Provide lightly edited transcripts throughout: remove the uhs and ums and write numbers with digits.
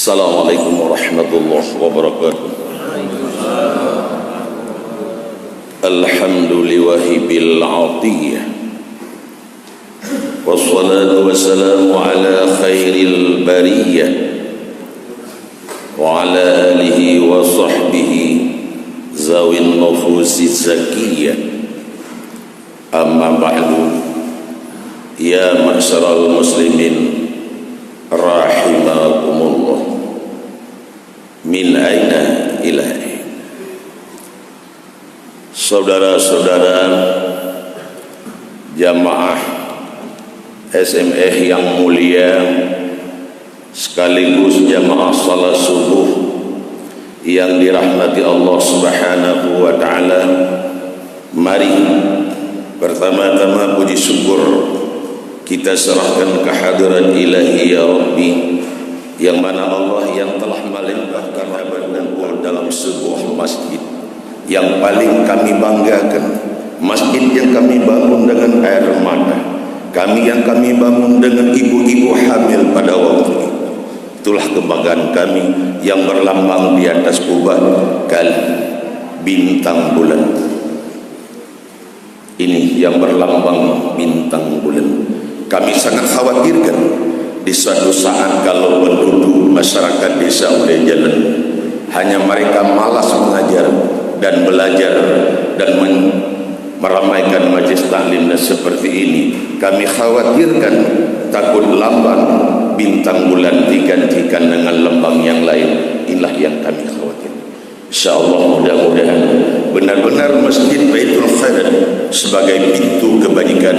Assalamualaikum warahmatullahi wabarakatuh. Alhamdulillahi bil atiyah, wassalatu wassalamu ala khairil bariyah wa ala alihi wa sahbihi zawin nufusi zakiyah. Amma ba'du, ya ma'syaral muslimin rahimakumullah, min aina ilahi. Saudara-saudara jamaah SME yang mulia, sekaligus jamaah salat subuh yang dirahmati Allah Subhanahu wa taala, mari pertama-tama puji syukur kita serahkan kehadiran ilahi ya Rabbi, yang mana Allah yang telah melimpahkan rahmat dan quran dalam sebuah masjid yang paling kami banggakan, masjid yang kami bangun dengan air mata kami, yang kami bangun dengan ibu-ibu hamil pada waktu itu. Itulah kebanggaan kami yang berlambang di atas kubah kali bintang bulan. Ini yang berlambang bintang bulan. Kami sangat khawatirkan di suatu saat kalau penduduk masyarakat desa oleh jalan, hanya mereka malas mengajar dan belajar dan meramaikan majlis taklim seperti ini. Kami khawatirkan takut lambang bintang bulan digantikan dengan lambang yang lain. Inilah yang kami khawatirkan. InsyaAllah mudah-mudahan benar-benar Masjid Baitul Khairat sebagai pintu kebajikan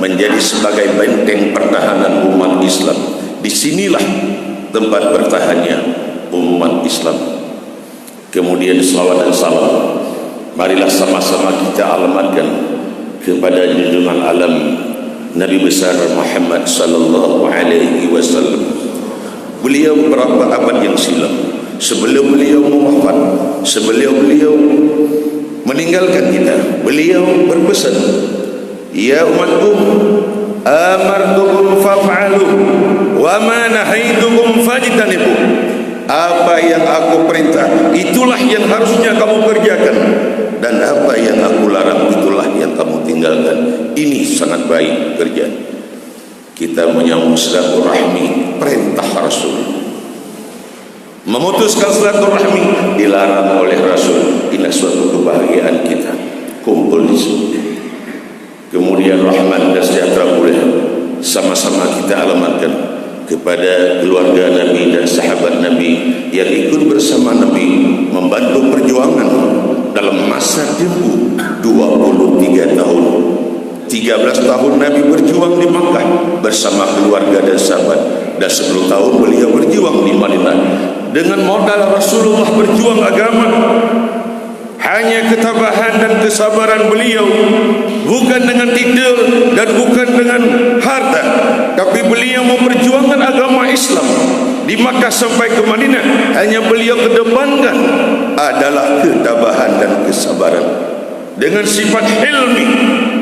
menjadi sebagai benteng pertahanan umat Islam. Disinilah tempat bertahannya umat Islam. Kemudian salawat dan salam marilah sama-sama kita alamatkan kepada junjungan alam Nabi besar Muhammad sallallahu alaihi wasallam. Beliau berapa abad yang silam, sebelum beliau wafat, sebelum beliau meninggalkan kita, beliau berpesan, ya umatku, amartukum faf'alu wa ma nahaitukum fajtanibu. Apa yang aku perintah, itulah yang harusnya kamu kerjakan, dan apa yang aku larang, itulah yang kamu tinggalkan. Ini sangat baik kerja. Kita menyambung silaturahmi, perintah Rasul. Memutuskan silaturahmi dilarang oleh Rasul. Ini suatu kebahagiaan kita kumpul di sini. Kemudian rahmat dan sejahtera boleh sama-sama kita alamatkan kepada keluarga Nabi dan sahabat Nabi yang ikut bersama Nabi membantu perjuangan dalam masa tempuh 23 tahun. 13 tahun Nabi berjuang di Makkah bersama keluarga dan sahabat, dan 10 tahun beliau berjuang di Madinah. Dengan modal Rasulullah berjuang agama, hanya ketabahan dan kesabaran beliau, bukan dengan titel dan bukan dengan harta, tapi beliau memperjuangkan agama Islam di Makkah sampai ke Madinah. Hanya beliau kedepankan adalah ketabahan dan kesabaran. Dengan sifat hilmi,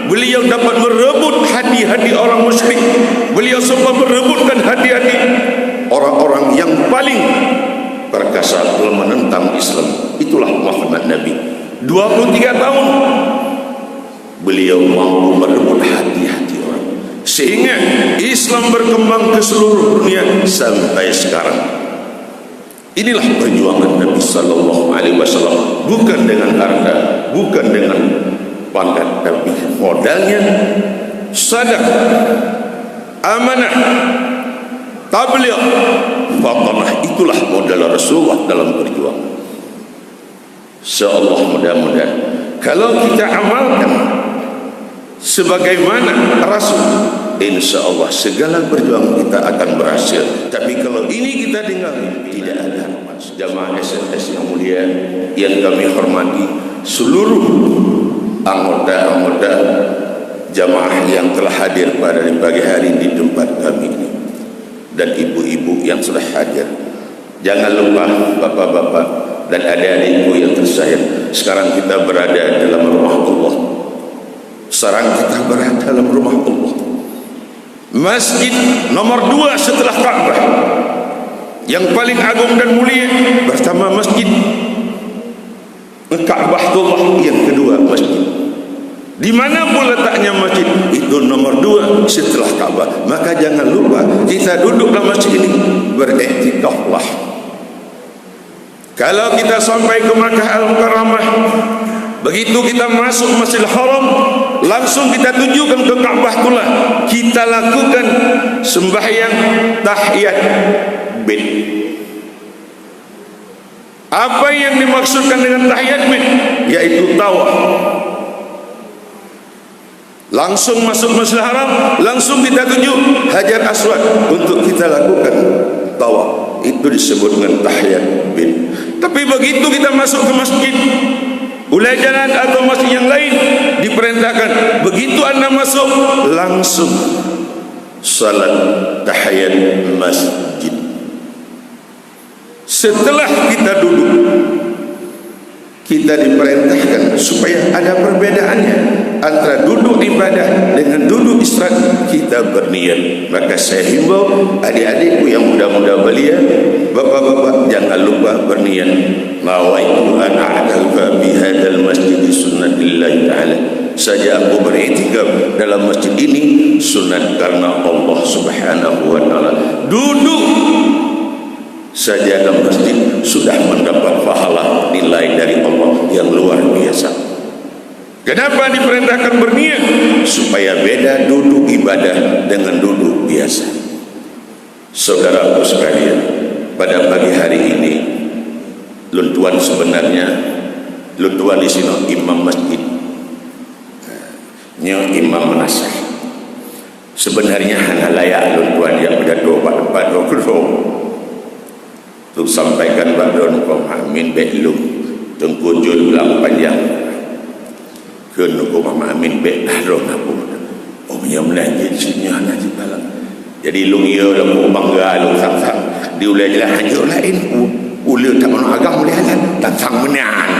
beliau dapat merebut hati-hati orang musyrik. Beliau sempat merebutkan hati-hati orang-orang yang paling perkasa dalam menentang Islam. Itulah Muhammad Nabi. 23 tahun beliau mampu merebut hati-hati orang, sehingga Islam berkembang ke seluruh dunia sampai sekarang. Inilah perjuangan Nabi sallallahu alaihi wasallam, bukan dengan harta, bukan dengan pangkat, tapi modalnya sedekah, amanah, tabligh, fatanah. Itulah modal Rasulullah dalam perjuangan. InsyaAllah mudah-mudahan kalau kita amalkan sebagaimana Rasul, InsyaAllah segala perjuangan kita akan berhasil. Tapi kalau ini kita tinggal, tidak ada. Jamaah SMS yang mulia yang kami hormati, seluruh anggota-anggota jamaah yang telah hadir pada pagi hari di tempat kami ini, dan ibu-ibu yang sudah hadir, jangan lupa bapak-bapak dan adik-adikku yang tersayang, sekarang kita berada dalam rumah Allah. Sekarang kita berada dalam rumah Allah, masjid nomor 2 setelah Ka'bah, yang paling agung dan mulia bersama masjid Ka'batullah yang kedua masjid. Di mana pun letaknya masjid itu nomor 2 setelah Ka'bah. Maka jangan lupa kita duduk dalam masjid ini beriktikaflah. Kalau kita sampai ke Makkah Al-Mukarramah, begitu kita masuk Masjidil Haram, langsung kita tujukan ke Ka'batullah, kita lakukan sembahyang tahiyat bait. Apa yang dimaksudkan dengan tahiyat bait? Yaitu tawaf. Langsung masuk Masjidil Haram, langsung kita tuju Hajar Aswad untuk kita lakukan tawaf. Itu disebut dengan tahiyat bait. Tapi begitu kita masuk ke masjid, ulai jalan atau masjid yang lain, diperintahkan begitu anda masuk langsung salat tahiyat masjid. Setelah kita duduk, kita diperintahkan supaya ada perbedaannya antara duduk ibadah dengan duduk istirahat. Kita berniat. Maka saya himbau adik-adikku yang muda-muda belia, bapak-bapak, jangan lupa berniat. Nawaitu an a'takifa bi hadzal masjid sunnatillah ta'ala. Saja aku beriktikaf dalam masjid ini sunat karena Allah Subhanahu wa taala. Duduk saja dalam masjid sudah mendapat pahala nilai dari Allah yang luar biasa. Kenapa diperintahkan berniat? Supaya beda duduk ibadah dengan duduk biasa. Saudaraku sekalian, pada pagi hari ini luntuan sebenarnya luntuan di sini imam masjid imam menasih. Sebenarnya hanya layak luntuan yang berjatuh pada tu sampaikan badon kau amin belum tengkujul bilang panjang kena kau amin belum aku punya menanjit sunya nanti balang. Jadi lu ia lu bangga lu sang diulai jelas hanya lain ulil tak mana agam boleh halan tentang menang.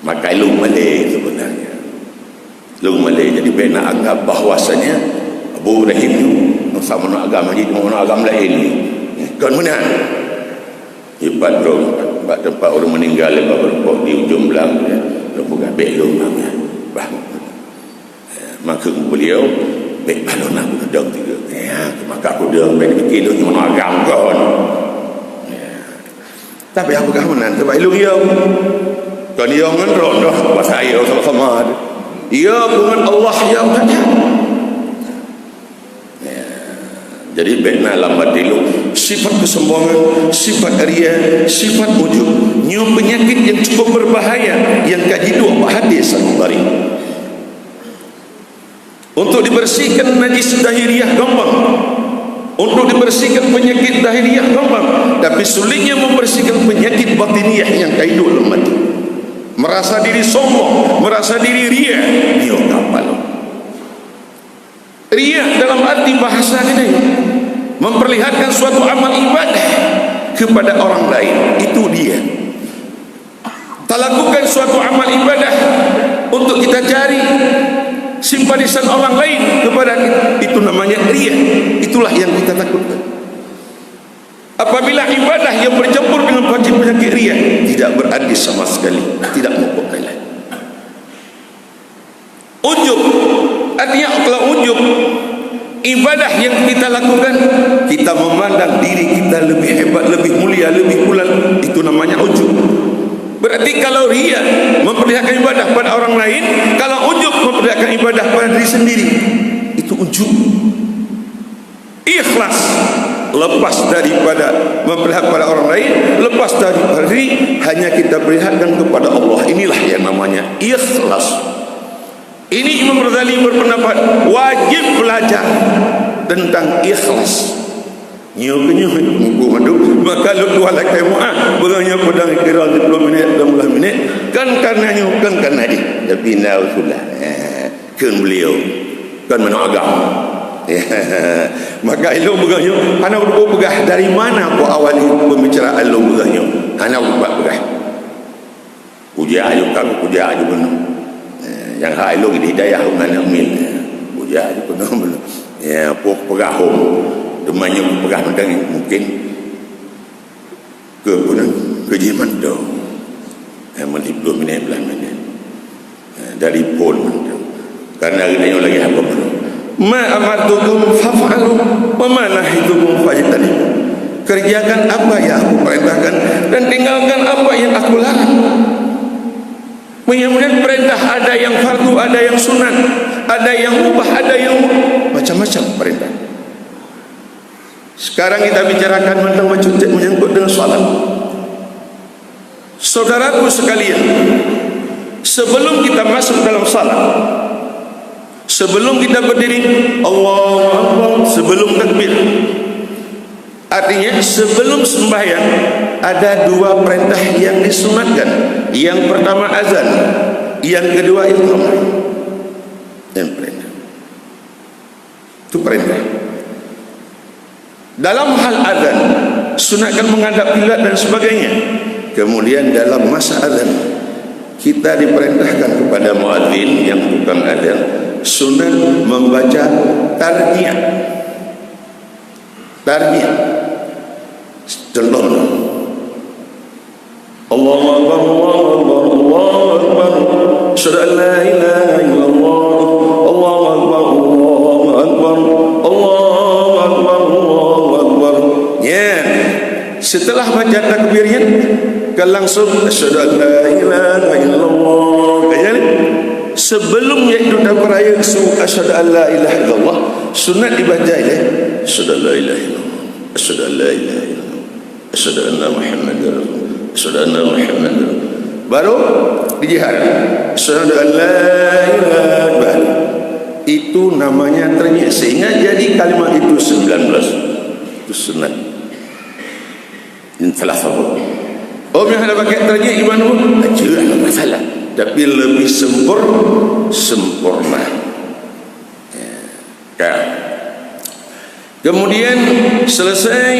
Maka lu Malay sebenarnya lu Malay. Jadi bena anggap bahwasanya Abu Ibrahim itu sama mana agama jadi mana agam lain kan menang. Hebat dong, tempat orang meninggal beberapa di ujung belang ya. Lu bukan belum namanya. Maka beliau baik balon aku sedang tiga. Ya, maka aku dah baik fikir tu mana agam kan. Ya. Tapi apa kah menang sebab lu dia. Kan dia ngendrok dah bahasa saya sama. Ia bukan Allah yang tanya. Jadi benar lambat dulu sifat kesombongan, sifat ria, sifat ujub, nyu penyakit yang cukup berbahaya yang kaji 2 hadis Al-Bukhari. Untuk dibersihkan najis dahiriyah gampang, untuk dibersihkan penyakit dahiriyah gampang, tapi sulitnya membersihkan penyakit batiniyah yang kaidu lemah. Merasa diri sombong, merasa diri ria, nyu kapal. Riya dalam arti bahasa ini memperlihatkan suatu amal ibadah kepada orang lain, itu dia. Tak lakukan suatu amal ibadah untuk kita cari simpatisan orang lain kepada kita, itu namanya riya. Itulah yang kita takutkan. Apabila ibadah yang bercampur dengan penyakit riya, tidak berarti sama sekali, tidak mempunyai nilai. Ujub artinya kalau ujub ibadah yang kita lakukan, kita memandang diri kita lebih hebat, lebih mulia, lebih bulan, itu namanya ujub. Berarti kalau riya memperlihatkan ibadah pada orang lain, kalau ujub memperlihatkan ibadah pada diri sendiri, itu ujub. Ikhlas lepas daripada memperlihatkan pada orang lain, lepas daripada diri, hanya kita perlihatkan kepada Allah. Inilah yang namanya ikhlas. Ini Imam Ghazali berpendapat wajib belajar tentang ikhlas. Nyu maka lu dua lagi muah beranya pedang kira 10 minit 15 minit kan karena nyu kan karena dia tapi naudzubillah kan beliau kan mana agama. Maka lu beranya anak lu begah dari mana aku awali pembicaraan lu beranya anak lu begah ujian ayu kan ujian ayu benar yang hai lu hidayah dengan amin ujian ayu benar ya pok pegahum demanya pegah mendang mungkin ke punang ke Jerman do mandi 2 minit belah minit dari pun karena dia lagi apa belum ma amartukum faf'alu wa ma nahitukum fajtanibu, kerjakan apa yang aku perintahkan dan tinggalkan apa yang aku larang. Kemudian perintah ada yang fardu, ada yang sunat, ada yang mubah, ada yang macam-macam perintah. Sekarang kita bicarakan tentang menyangkut dengan salat. Saudaraku sekalian, sebelum kita masuk dalam salat, sebelum kita berdiri Allahu Akbar, sebelum takbir, artinya sebelum sembahyang ada 2 perintah yang disunatkan. Yang pertama azan, yang kedua iqamah. Yang perintah itu perintah. Dalam hal azan sunatkan menghadap kiblat dan sebagainya. Kemudian dalam masa azan kita diperintahkan kepada muadzin yang bukan azan sunat membaca tarjih. Contohnya Allahu Akbar, Allahu Akbar, Allahu Akbar, asyhadu an la ilaha illallah, Allahu Akbar, Allahu Akbar, Allahu Akbar, Allahu Akbar. Ya, setelah baca takbirnya kan langsung asyhadu an la ilaha illallah. Sebelum yaitu dakwah asyhadu an la ilaha illallah sunat dibaca asyhadu an la ilaha illallah, asyhadu an la ilaha illallah, asyhadu anna Muhammadar Rasulullah, asyhadu anna Muhammadar, baru dijihar asyhadu an la ilaha illallah. Itu namanya ternyata sehingga jadi kalimat itu 19 itu sunat. Intalah sabuk. Oh, yang ada pakai ternyata iman pun tidak masalah, tapi lebih sempurna. Ya. Kemudian selesai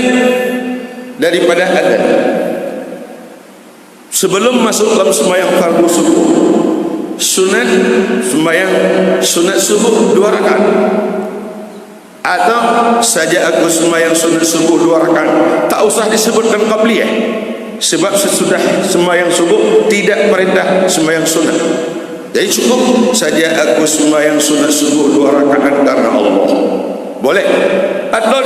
daripada adzan, sebelum masuk dalam sembahyang fardu subuh, sunat sembahyang sunat subuh 2 rakaat, atau saja aku sembahyang sunat subuh 2 rakaat, tak usah disebutkan qabliyah, sebab sesudah sembahyang subuh tidak perintah sembahyang sunat. Jadi cukup saja aku sembahyang sunat subuh 2 rakaat karena Allah, boleh. Atau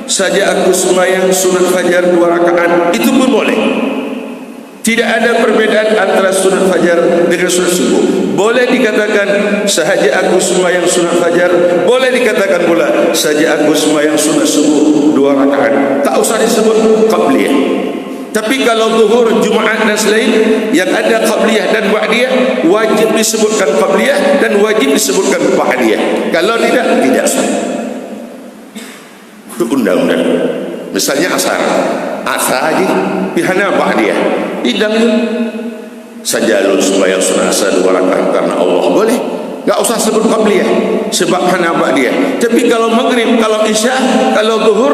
saja aku sembahyang sunat fajar 2 rakaat, itu pun boleh. Tidak ada perbedaan antara sunat fajar dengan sunat subuh. Boleh dikatakan sahaja aku sembahyang sunat fajar, boleh dikatakan pula saja aku sembahyang sunat subuh 2 rakaat. Tak usah disebut qabliyah. Tapi kalau zuhur, Jumaat dan selain yang ada qabliyah dan ba'diyah, wajib disebutkan qabliyah dan wajib disebutkan ba'diyah. Kalau tidak sah. Itu undang-undang. Misalnya asar aja pihana ba'diyah, tidak saja lu sembahyang sunat asar 2 rakaat karena Allah, boleh. Tak usah sebut qabliyah sebab hana ba'diyah. Tapi kalau maghrib, kalau isya, kalau zuhur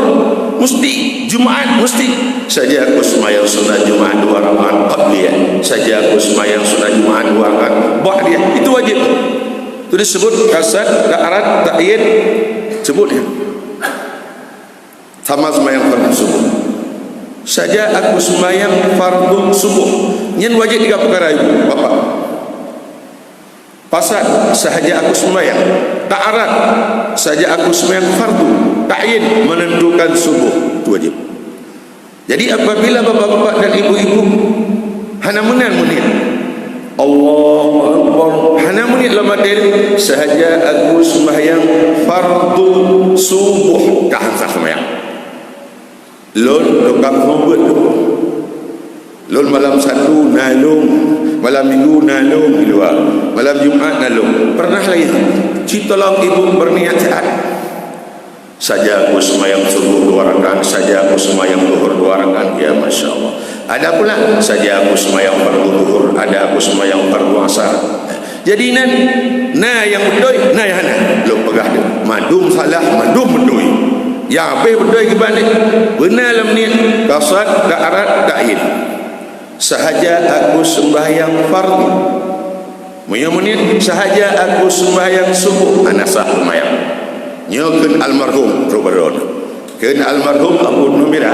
mesti, Jumaat mesti saja aku sembahyang sunat Jumaat 2 rakaat qabliyah, saja aku sembahyang sunat Jumaat 2 rakaat ba'diyah. Itu wajib. Itu disebut kasad, ta'arat, ta'yin, sebutnya. Sama sembahyang fardu subuh. Saja aku sembahyang fardu subuh. Nyen wajib 3 perkara ibu bapak. Pasal sahaja aku sembahyang, ta'arat saja aku sembahyang fardu, ta'yin menentukan subuh, itu wajib. Jadi apabila bapak-bapak dan ibu-ibu hana munir Allahu Akbar, hana munir lamadir sahaja aku sembahyang fardu subuh, tahan sah sembahyang lon dokap ngobrol lon malam 1 nalung, malam minggu nalung di luar, malam Jumaat nalung. Pernah lagi tolong ibu berniat saat saja aku sembahyang subuh 2 rakaat, saja aku sembahyang zuhur 2 rakaat, ya masya Allah. Ada pula saja aku sembahyang fardu zuhur, ada aku sembahyang fardu asar. Jadi yang betul, yang hana lo pegah dia madum salah, madum betul. Yang apa betul kebalik benar dalam niat kasad, ta'arat, ta'yin. Sahaja aku sembahyang fardu, menit sahaja aku sembahyang subuh, ana sah sembahyang. nyokeun almarhum Robert keun almarhum Abu Numira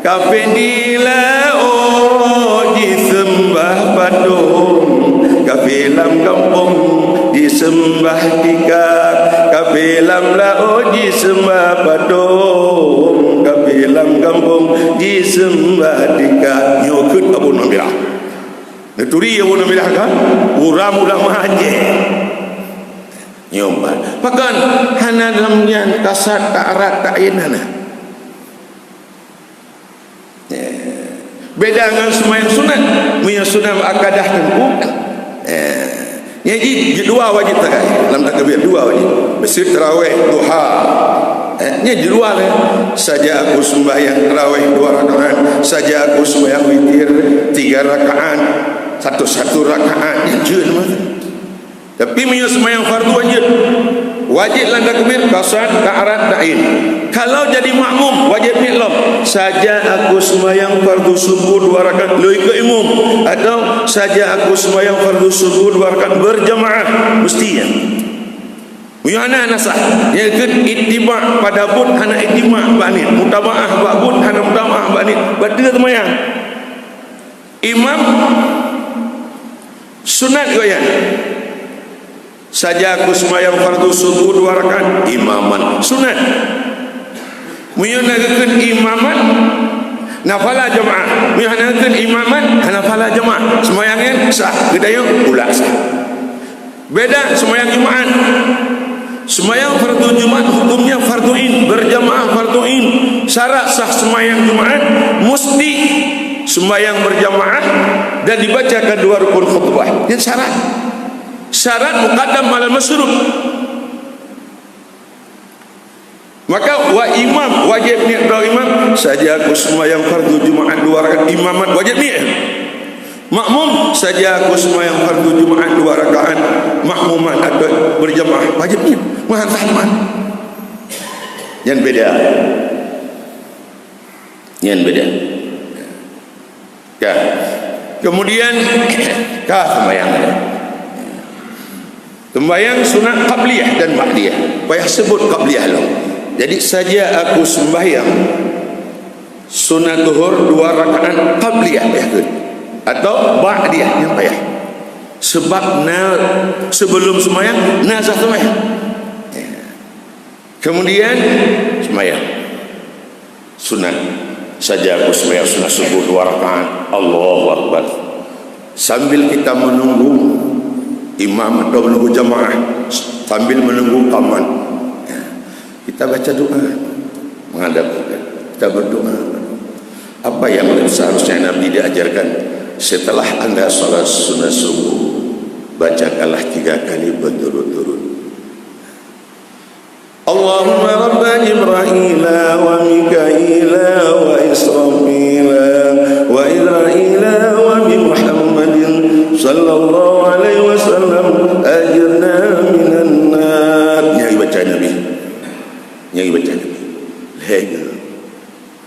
kapendila disembah patung kafilam kampung disembah tika kafilam lao disembah patung kafilam kampung disembah tika nyokut Abu Namirah neturi Abu Namirah kan uram-uram haji nyomba pakan hana dalam yang kasat ta'arat ta'inana beda dengan sembahyang sunat punya sunat akadah tentu jadi dua wajib tak dalam takbir dua wajib bersih tarawih duha ni dua lah saja aku sembahyang tarawih 2 rakaat saja aku sembahyang witir 3 rakaat satu rakaat yang jeun mah tapi punya sembahyang fardu wajib lah takbir kasat ta'arat ta'in kalau jadi makmum wajib ni'lam saja aku sembahyang fardu subuh 2 rakaat lu ikut imam atau saja aku sembahyang fardu subuh 2 rakaat berjamaah mestinya Muyana nasah ya kan ittiba pada bud hana ittiba banit mutabaah bud hana mutabaah banit betul temayang imam sunat goyan saja aku sembahyang fardu subuh 2 rakaat imaman sunat muyunagakeun imaman nafala jamaah muyunagakeun imaman nafala jamaah sembahyangnya sah gedayu ulah sah beda sembahyang Jumat sembahyang fardu Jumat hukumnya farduin berjamaah farduin syarat sah sembahyang Jumat mesti sembahyang berjamaah dan dibacakan 2 rukun khutbah dan syarat muqaddam alal masrur maka wa imam wajib niat doa imam saja aku sembahyang fardu Jumat 2 rakaat imaman wajib niat makmum saja aku sembahyang fardu Jumat 2 rakaat makmuman atau berjamaah wajib niat mahal yang beda kan kemudian sembahyang sunat qabliyah dan ba'diyah payah sebut qabliyah lah jadi saja aku sembahyang sunat zuhur 2 rakaat qabliyah atau ba'diyah yang payah sebab sebelum sembahyang nazah sembahyang kemudian sembahyang sunat saja aku sembahyang sunat subuh 2 rakaat Allahu Akbar sambil kita menunggu imam atau menunggu jamaah sambil menunggu qaman kita baca doa menghadap kita berdoa apa yang seharusnya Nabi diajarkan setelah anda salat sunat subuh bacakanlah 3 kali berturut-turut Allahumma rabba Jibra'ila wa Mika'ila wa Israfila wa Idra'ila wa bi Muhammadin sallallahu alaihi wasallam ajirna minan nar nyari baca Nabi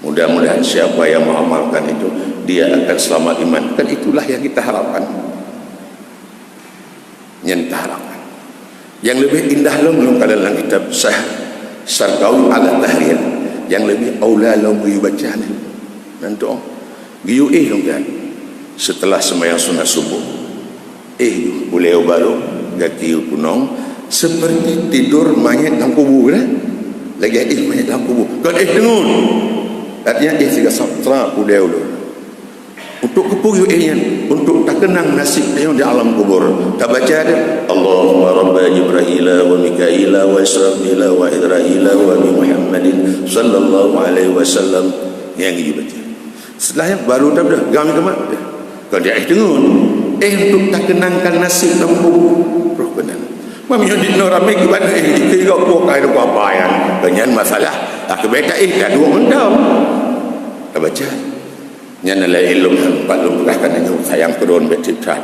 mudah-mudahan siapa yang mengamalkan itu dia akan selamat iman kan itulah yang kita harapkan yang lebih indah belum dalam kitab Sarkawi ala Tahrir yang lebih aula lo baca nanti giu kan setelah sembahyang sunat subuh beliau baru kaki kunong seperti tidur mayat dalam kubur lagi mayat dalam kubur kan dengun artinya tiga satra beliau untuk kepuyu untuk tak kenang nasib dia di alam kubur tak baca ada Allahumma rabba Jibra'ila wa Mika'ila wa Israfila wa Idra'ila wa bi Muhammadin sallallahu alaihi wasallam yang dibaca setelahnya baru dah kami kemak kalau dia dengun untuk tak kenangkan nasib dalam kubur roh kenang mami di norame gimana tiga pokai do apa yang banyak masalah tak beta dah 2 mendam tak baca nyana la ilmu empat lu berahkan dengan sayang turun bercipta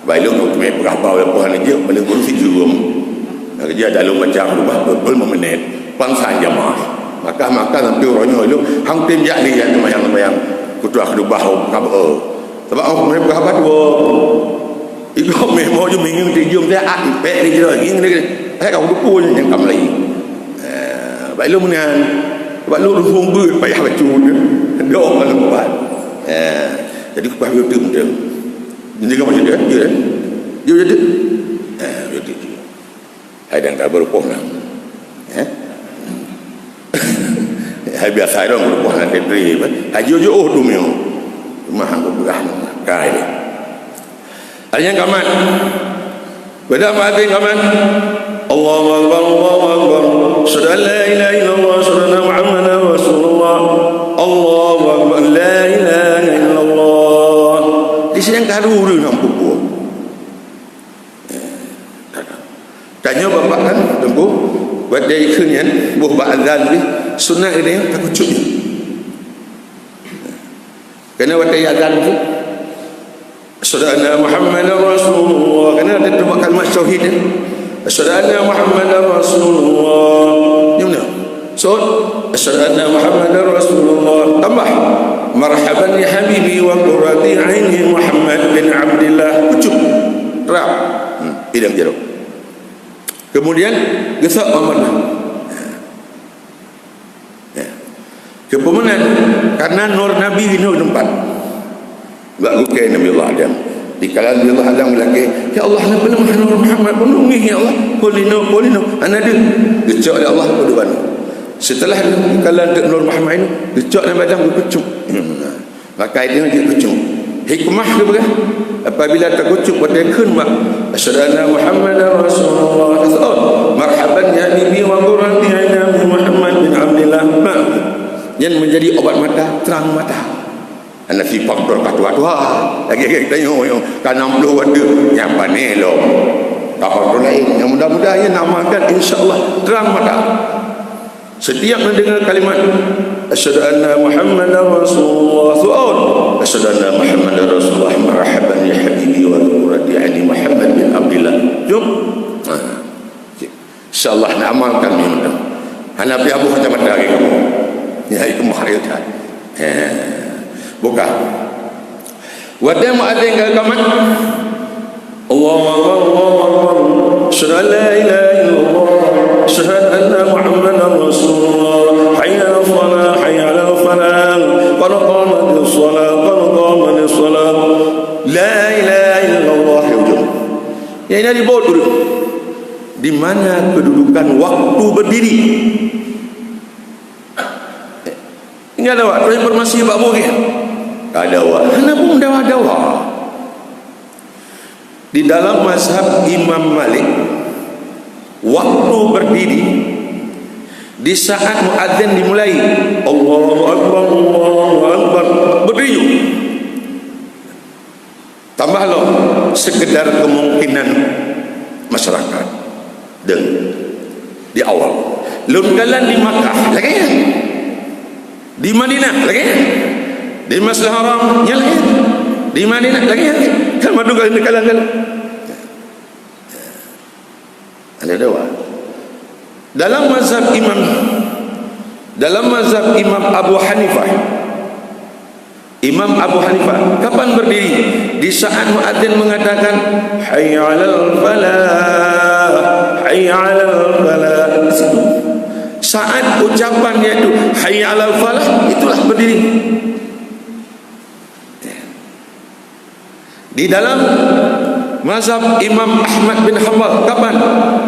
baik lu untuk berapa orang aja paling kurang 7 kerja dalam macam berubah betul memenit pangsa jamaah maka nanti orangnya lu hang tim jak ni yang kutu aku bahu kabar sebab aku berapa 2 ikut memang je minggu 7 dia pe ni je lagi ni saya kau pun yang kam lagi Baik lu menian. Sebab lu rumbut payah baca dia. Doa kalau buat. Jadi ku paham itu dia. Ini kan macam dia. Dia jadi. Jadi. Ada yang tak berpong lah. Hai biasa dong berpong nanti beri. Haji ojo dumio. Mahal berah kai. Ada yang kaman. Beda mati kaman. Allahu Akbar, Allahu Akbar. Asyhadu an la ilaha illallah, asyhadu anna Muhammadar Rasulullah. Allahu Akbar, la ilaha illallah. Di sini yang karu dia nampu buat. Tanya bapak kan, tunggu. Buat dia ikhnian, buah ba'adzan ni, sunnah dia tak kucuk ni. Kena buat dia azan tu. Asyhadu anna Muhammadar Rasulullah. Kena ada dua kalimat tauhid ni. Asyhadu anna Muhammadar Rasulullah. Ni mana? So, asyhadu anna Muhammadar Rasulullah. Tambah. Marhaban ya habibi wa qurrati aini Muhammad bin Abdullah. Kucuk. Rap. Idam jeruk. Kemudian gesak amanah. Kepemenang karena nur Nabi nur tempat. Enggak bukan Nabi Allah Adam. Di kala Nabi Allah Adam lagi, ya Allah nak belum Nur Muhammad penuhi ya Allah. Polino ana dia. Gecok oleh Allah berdoa. Setelah kala Nur Muhammad ini, gecok Nabi Adam berkucuk. Maka dia kucuk. Hikmah dia berkah. Apabila terkucuk pada khunmak asyhadu anna Muhammadar Rasulullah. Marhaban ya bibi wa qurrati aini Muhammad bin Abdullah. Yang menjadi obat mata, terang mata. Ana si faktor katua-tua. Lagi tanya yo kan 60 ada nyapa ni lo. Kapal lain yang mudah-mudahan namakan insya-Allah terang mata. Setiap mendengar kalimat asyhadu anna Muhammadar Rasulullah, su'ud asyhadu anna Muhammadar Rasulullah, marhaban ya habibi wa qurrati aini Muhammad bin Abdullah. Jom. Insya-Allah nak amalkan ni mudah. Hanafi Abu macam mana lagi kamu? Ya itu mahariat. Buka. Wada muadzin kal kamat. Allahu Akbar, Allahu Akbar. Asyhadu an la ilaha illallah. Asyhadu anna Muhammadar Rasulullah. Hayya 'alal shalah, hayya 'alal falah. Qad qamatis shalah, qad qamatis shalah. La ilaha illallah. Ya ini dibawa dulu. Di mana kedudukan waktu berdiri? Ini ada waktu informasi Pak Bogi. Ada waktu. Hana pun dawa-dawa. Di dalam mazhab Imam Malik, waktu berdiri di saat muadzin dimulai. Allahu Akbar, Allahu Akbar. Berdiri. Tambahlah sekedar kemungkinan masyarakat dan di awal. Lungalan di Makkah lagi ya? Di Madinah lagi ya? Di Masjidil Haram ya lagi ya? Di Madinah lagi ya? Kan madu kalang-kalang. Ada dua. Dalam mazhab Imam Abu Hanifah, Imam Abu Hanifah kapan berdiri? Di saat muadzin mengatakan hayya 'alal falah, hayya 'alal falah. Saat ucapannya itu hayya 'alal falah, itulah berdiri. Di dalam mazhab Imam Ahmad bin Hanbal kapan?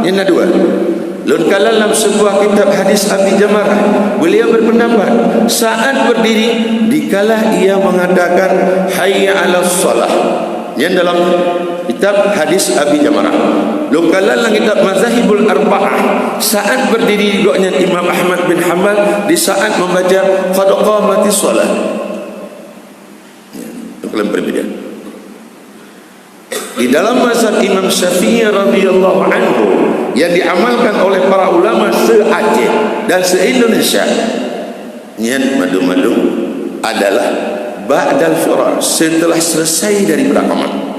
Yang kedua. Lun dalam sebuah kitab hadis Abi Jamarah, beliau berpendapat saat berdiri dikala ia mengatakan hayya 'alas shalah. Yang dalam kitab hadis Abi Jamarah. Lun dalam kitab Mazahibul Arba'ah, saat berdiri doanya Imam Ahmad bin Hanbal di saat membaca qad qamatis shalah. Itu kelam berbeda. Di dalam mazhab Imam Syafi'i radhiyallahu anhu yang diamalkan oleh para ulama se-Aceh dan se-Indonesia, niat madu-madu adalah ba'dal firar, setelah selesai dari berakaman.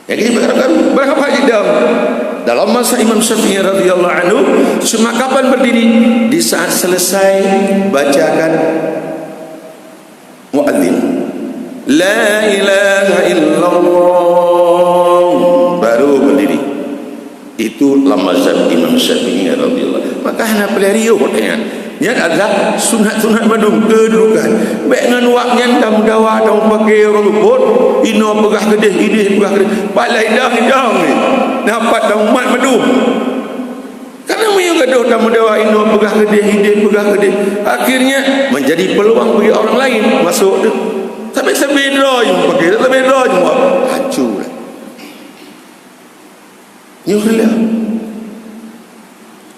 Jadi berapa jeda dalam masa Imam Syafi'i radhiyallahu anhu cuma kapan berdiri? Di saat selesai bacakan muadzin la ilaha illallah, baru berdiri. Itu mazhab Imam Syafi'i radhiyallahu. Maka hana pelariu katanya. Yang adalah sunat-sunat badung kedudukan. Baik dengan waknya dalam dawa dalam pakai orang luput, ino pegah kedih, idih pegah kedih. Palai dah ni. Dapat dalam umat badung. Karena mereka gaduh dalam dawa ino pegah kedih, idih pegah kedih. Akhirnya menjadi peluang bagi orang lain masuk tu. Tapi sebeda je pakai, sebeda je buat. Hancur. Nyuhlah.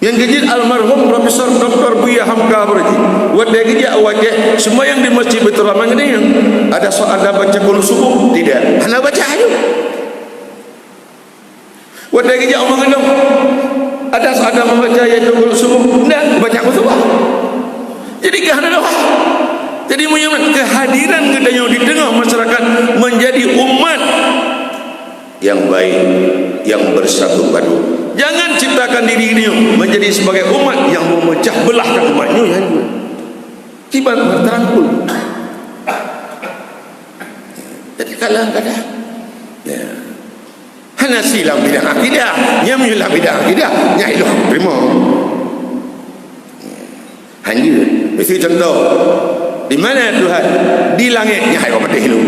Yang kejil almarhum Profesor Dr. Buya Hamka berarti. Wadai kejil wajah semua yang di masjid Baitur Rahman ini yang ada soal ada baca qunut subuh tidak. Hana baca aja. Wadai kejil omong gendong. Ada soal ada membaca ayat qunut subuh tidak baca qunut subuh. Jadi kehadiran doa. Jadi menyebut kehadiran kita di tengah masyarakat menjadi umat yang baik, yang bersatu padu. Jangan ciptakan diri ini menjadi sebagai umat yang memecah belahkan umatnya yang juga. Tiba terangkul. Jadi kadang-kadang ya. Hana silam bidang akidah, nya menyulam bidang akidah, nya ilah prima. Hanya mesti contoh. Di mana Tuhan? Di langit, nya hai pada hidup.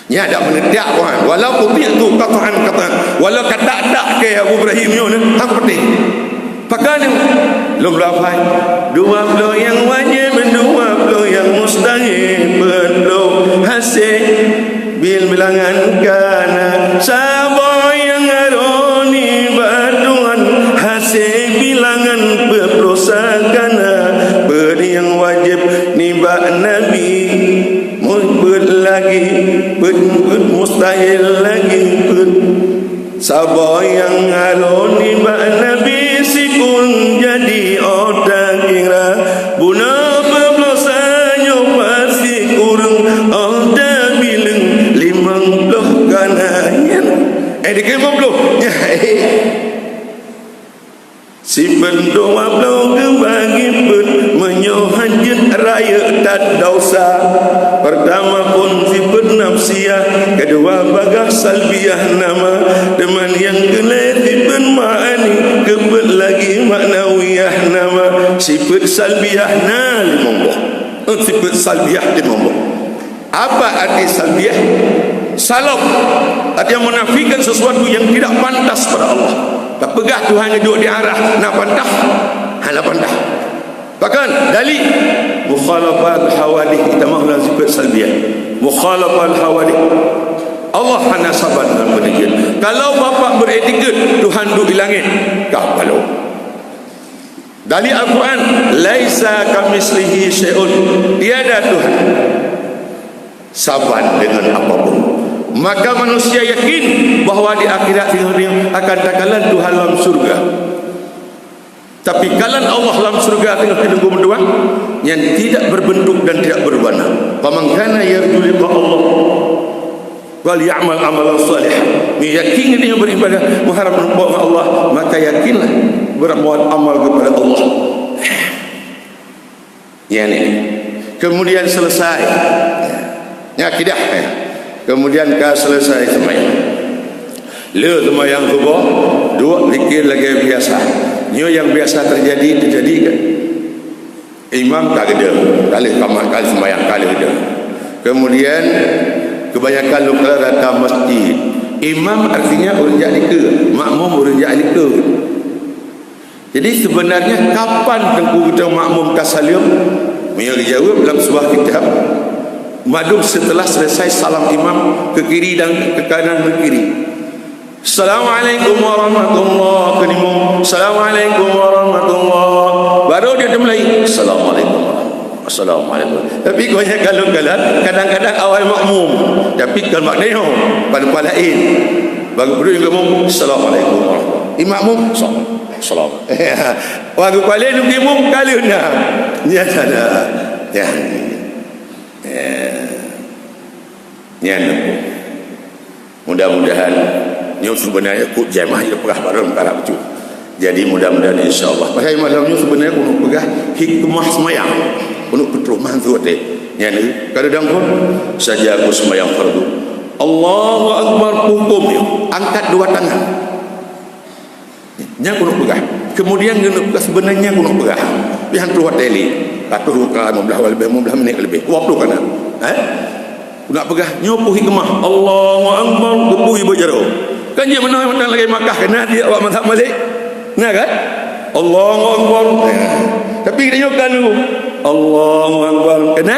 Nya ada menedak kan. Walau kubik tu katakan walau kata-kata ke Abu Ibrahim ni aku pedih. Pakai lum lafai 20 yang wajib 20 yang mustahil belum hasil bil bilangan kana sabar yang aroni batuan hasil bilangan berdosa kana beri yang wajib niba nabi lagi mustahil lagi sabar yang aloni ba nabi sikun jadi otak kira buna beblosanya pasti kurang otak bilang 50 kanayan dikira 50 ya si pendoa belum kebagi pun menyohajit raya tak dosa. Pertama pun sifat nafsiyah, kedua bagah salbiyah nama teman yang kelih sifat ma'ani, kebet lagi maknawiyah nama sifat salbiyah na limongboh. Sifat salbiyah limongboh. Apa arti salbiyah? Salaf artinya menafikan sesuatu yang tidak pantas pada Allah. Tak pegah Tuhan duduk di arah nak pantah, hala pantah. Bahkan dalil mukhalafat hawadith kita mahu sifat salbiyah. Mukhalafat hawadith. Allah hana sabar dalam berdikir. Kalau bapak beretiket Tuhan duduk di langit, kau palau. Dalil Al-Quran, laisa kamislihi syai'un. Tiada Tuhan sabar dengan apapun. Maka manusia yakin bahawa di akhirat akan takalan Tuhan dalam surga. Tapi kalan Allah dalam surga tengah tunggu berdua yang tidak berbentuk dan tidak berwarna. Faman kana yarju liqa Allah wal ya'mal amalan salihan. Yakin dia beribadah mengharap kepada Allah, maka yakinlah berbuat amal kepada Allah. Yang ini. Kemudian selesai. Ya akidah. Kemudian kau selesai sembahyang. Le sembahyang subuh, dua zikir lagi biasa. Nyo yang biasa terjadi kan. Imam tak ada, kali kamar kali sembahyang kali ada. Kemudian kebanyakan lokal datang masjid. Imam artinya urang jadi ke, makmum urang jadi ke. Jadi sebenarnya kapan tengku kita makmum tasallim? Dia dijawab dalam sebuah kitab. Madum setelah selesai salam imam ke kiri dan ke kanan ke kiri. Assalamualaikum warahmatullahi wabarakatuh. Assalamualaikum warahmatullahi. Baru dia mulai Assalamualaikum. Assalamualaikum. Tapi banyak kalau kadang-kadang awal makmum. Tapi kalau maknanya pada lain. Bagi berdua makmum Assalamualaikum. Imam salam. Bagi kali imam kali dah. Ya ada. Ya. Mudah-mudahan nyo sebenarnya kut jemaah dia pegah barang perkara itu. Jadi mudah-mudahan insya-Allah. Pasal malamnya sebenarnya kuno pegah hikmah sembahyang. Kuno petruk mantu teh. Nyane kadang pun saja aku sembahyang fardu. Allahu akbar hukum angkat dua tangan. nya kuno pegah. Kemudian kuno pegah sebenarnya kuno pegah. Pihan tu hotel atau ruka 15 menit lebih. Waktu kana. Nak pegah nyopo hikmah. Allahu akbar gepuhi bojaro. Kan dia menang lagi Makkah kena dia awak mazhab Malik. Nah kan? Allahu akbar. Tapi dia nyokan dulu. Allahu akbar. Kena?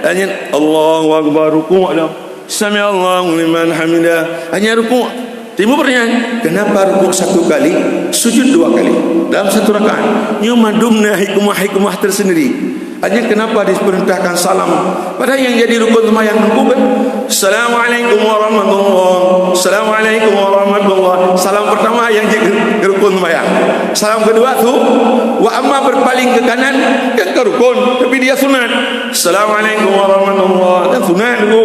Hanya Allahu akbar rukuk dah. Sami Allahu liman hamidah. Hanya rukuk. Timbul pertanyaan, kenapa rukuk satu kali, sujud dua kali dalam satu rakaat? Nyumadumna hikmah tersendiri. Hanya kenapa diperintahkan salam? Padahal yang jadi rukun sembahyang bukan. Assalamualaikum warahmatullahi. Assalamualaikum warahmatullahi. Salam pertama yang jadi rukun sembahyang. Salam kedua tu wa amma berpaling ke kanan kan ke rukun, tapi dia sunat. Assalamualaikum warahmatullahi. Dan sunat tu.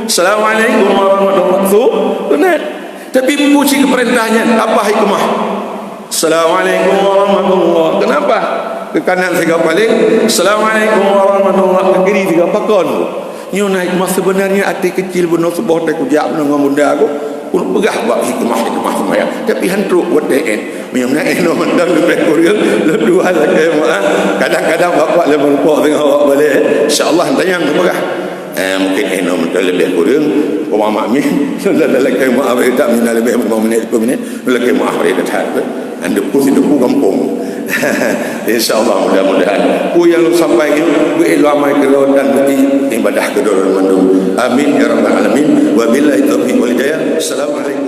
Assalamualaikum warahmatullahi. Tu sunat. Tapi puji keperintahnya apa hikmah? Assalamualaikum warahmatullahi. Kenapa? Ke kanan tiga balik. Assalamualaikum warahmatullahi. Ke kiri tiga pakon. Nyo naik hikmah sebenarnya hati kecil benar sebuah tak kujak benar bunda aku. Pun pegah buat hikmah semaya. Tapi hantu buat DN. Memang eno mendang lebih kurang lebih hal lagi. Kadang-kadang bapak lebih lupa tengah awak balik. Insya-Allah tanya pegah. Mungkin eno mendang lebih kurang. Kau mak mi. Dalam kai maaf tak mina lebih 5 minit 10 minit. Lagi maaf dia dah. Anda pun itu kampung. InsyaAllah mudah-mudahan ku yang sampai itu ilmu amal kedua dan beri ibadah kedua mandum. Amin ya rabbal alamin. Wabillahi taufiq wal hidayah. Assalamualaikum.